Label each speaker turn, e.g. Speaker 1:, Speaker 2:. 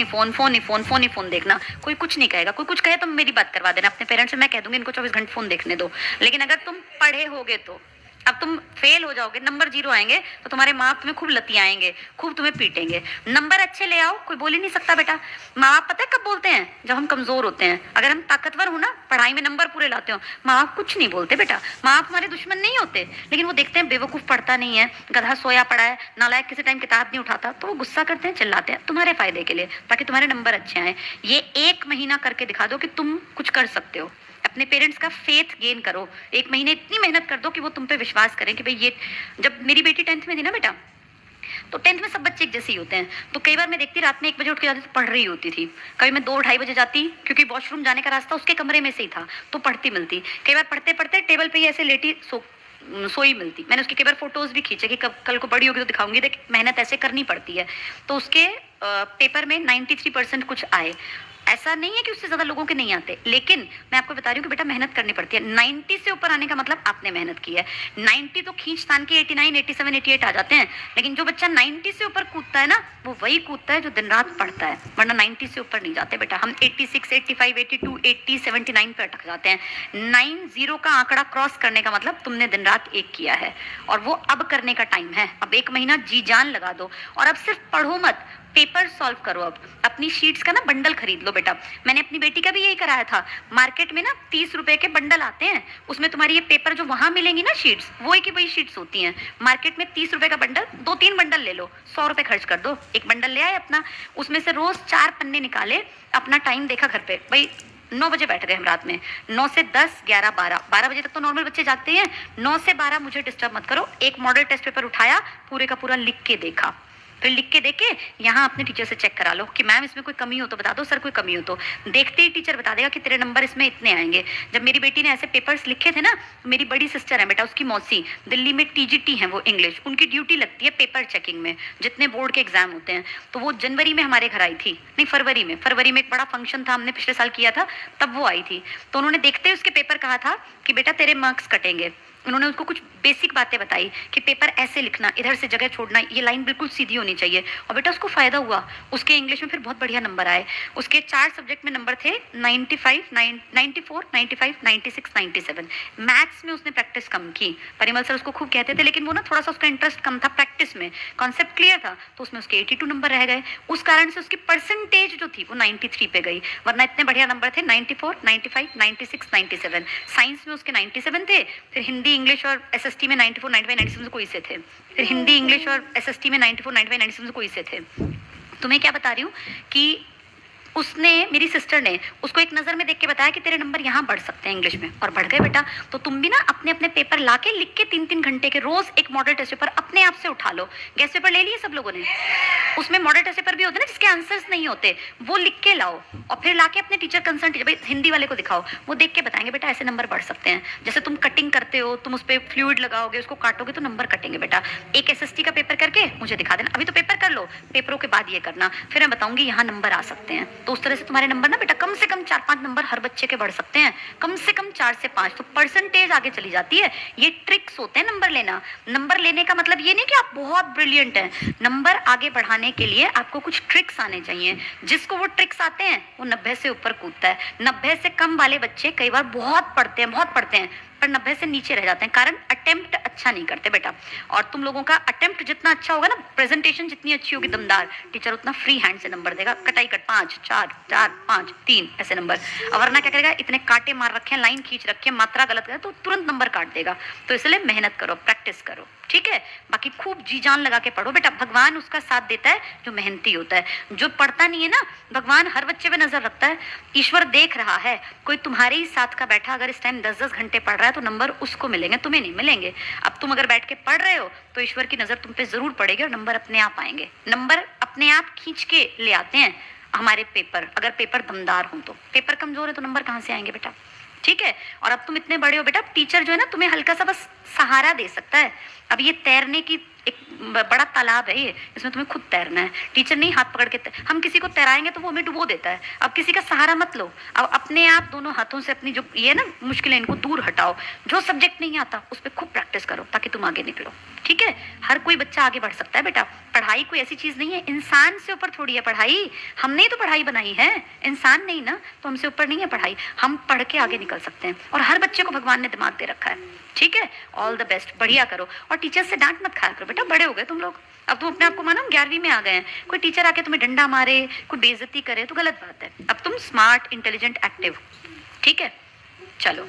Speaker 1: Phone ही phone देखना। कोई कुछ नहीं कहेगा, कोई कुछ कहे तो मेरी बात करवा देना अपने पेरेंट्स से, मैं कह दूंगी इनको 24 घंटे फोन देखने दो। लेकिन अगर तुम पढ़े होगे तो, अब तुम फेल हो जाओगे, नंबर 0 आएंगे तो तुम्हारे माँ बाप तुम्हें खूब लतियाएंगे, खूब तुम्हें पीटेंगे। नंबर अच्छे ले आओ, कोई बोल ही नहीं सकता बेटा। माँ बाप पता है कब बोलते हैं? जब हम कमजोर होते हैं। अगर हम ताकतवर हो ना, पढ़ाई में नंबर पूरे लाते हो, माँ बाप कुछ नहीं बोलते बेटा। माँ बाप हमारे दुश्मन नहीं होते, लेकिन वो देखते हैं बेवकूफ पढ़ता नहीं है, गधा सोया पड़ा है, नालायक किसी टाइम किताब नहीं उठाता, तो वो गुस्सा करते हैं, चिल्लाते हैं तुम्हारे फायदे के लिए, ताकि तुम्हारे नंबर अच्छे आए। ये 1 महीना करके दिखा दो कि तुम कुछ कर सकते हो। अपने पेरेंट्स का फेथ गेन करो। 1 महीने इतनी मेहनत कर दो कि वो तुम पे विश्वास करें कि भाई ये। जब मेरी बेटी 10th में थी ना बेटा, तो 10th में सब बच्चे एक जैसे ही होते हैं। तो कई बार मैं देखती रात में 1 बजे उठ के जाती तो पढ़ रही होती थी। कभी मैं 2-2:30 बजे जाती, क्योंकि वॉशरूम जाने का रास्ता उसके कमरे में से ही था, तो पढ़ती मिलती। कई बार पढ़ते पढ़ते टेबल पे ही ऐसे लेटी सोई मिलती। मैंने उसकी कई बार फोटोज भी खींचे कि कल को बड़ी होगी तो दिखाऊंगी, देख मेहनत ऐसे करनी पड़ती है। तो उसके पेपर में 93% कुछ आए। ऐसा नहीं है कि उससे ज्यादा लोगों के नहीं आते, लेकिन मैं आपको बता रही हूँ कि बेटा मेहनत करनी पड़ती है। 90 से ऊपर आने का मतलब आपने मेहनत की है। 90 तो खींच तान के 89, 87, 88 आ जाते हैं, लेकिन जो बच्चा 90 से ऊपर कूदता है ना, वो वही कूदता है जो दिन रात पढ़ता है, वरना 90 से ऊपर नहीं जाते बेटा। हम 86, 85, 82, 80, 79 पे अटक जाते हैं। 90 का आंकड़ा क्रॉस करने का मतलब तुमने दिन रात एक किया है, और वो अब करने का टाइम है। अब 1 महीना जी जान लगा दो, और अब सिर्फ पढ़ो मत, पेपर सॉल्व करो। अब अपनी शीट्स का ना बंडल खरीद लो बेटा। मैंने अपनी बेटी का भी यही कराया था। मार्केट में ना 30 रुपए के बंडल आते हैं, उसमें तुम्हारी ये पेपर जो वहां मिलेंगी ना शीट्स, वही की वही शीट्स होती हैं। मार्केट में 30 रुपए का बंडल, 2-3 बंडल ले लो, 100 रुपए खर्च कर दो। एक बंडल ले आए अपना, उसमें से रोज 4 पन्ने निकाले, अपना टाइम देखा घर पे। भाई 9 बजे बैठ गए हम रात में, 9 से 10, 11, 12 बजे तक तो नॉर्मल बच्चे जागते हैं। 9 से 12 मुझे डिस्टर्ब मत करो। एक मॉडल टेस्ट पेपर उठाया, पूरे का पूरा लिख के देखा, फिर लिख के देके यहाँ अपने टीचर से चेक करा लो कि मैम इसमें कोई कमी हो तो बता दो, सर कोई कमी हो तो। देखते ही टीचर बता देगा कि तेरे नंबर इसमें इतने आएंगे। जब मेरी बेटी ने ऐसे पेपर्स लिखे थे ना, मेरी बड़ी सिस्टर है बेटा, उसकी मौसी दिल्ली में TGT है वो इंग्लिश, उनकी ड्यूटी लगती है पेपर चेकिंग में, जितने बोर्ड के एग्जाम होते हैं। तो वो जनवरी में हमारे घर आई थी, नहीं फरवरी में एक बड़ा फंक्शन था, हमने पिछले साल किया था, तब वो आई थी। तो उन्होंने देखते ही उसके पेपर कहा था कि बेटा तेरे मार्क्स कटेंगे। उन्होंने उसको कुछ बेसिक बातें बताई कि पेपर ऐसे लिखना, इधर से जगह छोड़ना, ये लाइन बिल्कुल सीधी होनी चाहिए। और बेटा उसको फायदा हुआ, उसके इंग्लिश में फिर बहुत बढ़िया नंबर आए। उसके 4 सब्जेक्ट में नंबर थे 95, 94, 95, 96, 97। मैथ्स में उसने प्रैक्टिस कम की। परिमल सर उसको खूब कहते थे, लेकिन वो ना थोड़ा सा उसका इंटरेस्ट कम था प्रैक्टिस में, कॉन्सेप्ट क्लियर था, तो उसमें उसके 82 नंबर रह गए। उस कारण से उसकी परसेंटेज जो थी वो 93 पे गई, वरना इतने बढ़िया नंबर थे 94, 95, 96, 97। साइंस में उसके 97 थे, फिर हिंदी इंग्लिश और SST में 94, 95, 97 कोई से थे। फिर हिंदी इंग्लिश और SST में 94, 95, 97 कोई से थे। तुम्हें क्या बता रही हूँ कि उसने, मेरी सिस्टर ने उसको एक नज़र में देख के बताया कि तेरे नंबर यहाँ बढ़ सकते हैं इंग्लिश में, और बढ़ गए बेटा। तो तुम भी ना अपने अपने पेपर लाके लिख के 3-3 घंटे के रोज एक मॉडल टेस्ट पेपर अपने आप से उठा लो। गैस पेपर ले लिए सब लोगों ने? उसमें मॉडल टेस्ट पेपर भी होते हैं ना जिसके आंसर्स नहीं होते, वो लिख के लाओ, और फिर लाके अपने टीचर कंसर्न टीचर, भाई हिंदी वाले को दिखाओ, वो देख के बताएंगे बेटा ऐसे नंबर बढ़ सकते हैं। जैसे तुम कटिंग करते हो, तुम उस पर फ्लूइड लगाओगे, उसको काटोगे तो नंबर कटेंगे बेटा। एक SST का पेपर करके मुझे दिखा देना, अभी तो पेपर कर लो, पेपरों के बाद ये करना, फिर मैं बताऊंगी यहाँ नंबर आ सकते हैं। तो उस तरह से तुम्हारे नंबर ना बेटा कम से कम 4-5 नंबर हर बच्चे के बढ़ सकते हैं, कम से कम 4 से 5, तो परसेंटेज आगे चली जाती है। ये ट्रिक्स होते हैं नंबर लेना। नंबर लेने का मतलब ये नहीं कि आप बहुत ब्रिलियंट हैं, नंबर आगे बढ़ाने के लिए आपको कुछ ट्रिक्स आने चाहिए। जिसको वो ट्रिक्स आते हैं वो 90 से ऊपर कूदता है। 90 से कम वाले बच्चे कई बार बहुत पढ़ते हैं, पर 90 से नीचे रह जाते हैं, कारण अटेम्प्ट अच्छा नहीं करते बेटा। और तुम लोगों का अटेम्प्ट जितना अच्छा होगा ना, प्रेजेंटेशन जितनी अच्छी होगी दमदार, टीचर उतना फ्री हैंड से नंबर देगा, कटाई कट 5, 4, 5, 3 ऐसे नंबर। वरना क्या करेगा, इतने कांटे मार रखे हैं, लाइन खींच रखी है, मात्रा गलत करे तो तुरंत नंबर काट देगा। तो इसलिए मेहनत करो, प्रैक्टिस करो, ठीक है। बाकी खूब जी जान लगा के पढ़ो बेटा, भगवान उसका साथ देता है जो मेहनती होता है। जो पढ़ता नहीं है ना, भगवान हर बच्चे पे नजर रखता है, ईश्वर देख रहा है। कोई तुम्हारे ही साथ का बैठा अगर इस टाइम 10-10 घंटे पढ़ रहा है तो नंबर उसको मिलेंगे, तुम्हें नहीं मिलेंगे। अब तुम अगर बैठ के पढ़ रहे हो तो ईश्वर की नजर तुम पे जरूर पड़ेगी और नंबर अपने आप आएंगे। नंबर अपने आप खींच के ले आते हैं हमारे पेपर, अगर पेपर दमदार हो तो। पेपर कमजोर है तो नंबर कहाँ से आएंगे बेटा, ठीक है। और अब तुम इतने बड़े हो बेटा, टीचर जो है ना तुम्हें हल्का सा बस सहारा दे सकता है। अब ये तैरने की एक बड़ा तालाब है ये, इसमें तुम्हें खुद तैरना है। टीचर नहीं हाथ पकड़ के हम किसी को तैराएंगे तो वो हमें डुबो देता है। अब किसी का सहारा मत लो, अब अपने आप दोनों हाथों से अपनी जो ये ना मुश्किलें इनको दूर हटाओ। जो सब्जेक्ट नहीं आता उस पर खूब प्रैक्टिस करो ताकि तुम आगे निकलो, ठीक है। हर कोई बच्चा आगे बढ़ सकता है बेटा। पढ़ाई कोई ऐसी चीज नहीं है, इंसान से ऊपर थोड़ी है पढ़ाई। हमने ही तो पढ़ाई बनाई है, इंसान नहीं ना, तो हमसे ऊपर नहीं है पढ़ाई। हम पढ़ के आगे निकल सकते हैं और हर बच्चे को भगवान ने दिमाग दे रखा है, ठीक है। ऑल द बेस्ट, बढ़िया करो। और टीचर से डांट मत खाया करो बेटा, बड़े हो गए तुम लोग। अब तुम अपने आप को मानो 11वीं में आ गए हैं। कोई टीचर आके तुम्हें डंडा मारे, कोई बेइज्जती करे तो गलत बात है। अब तुम स्मार्ट, इंटेलिजेंट, एक्टिव, ठीक है। चलो।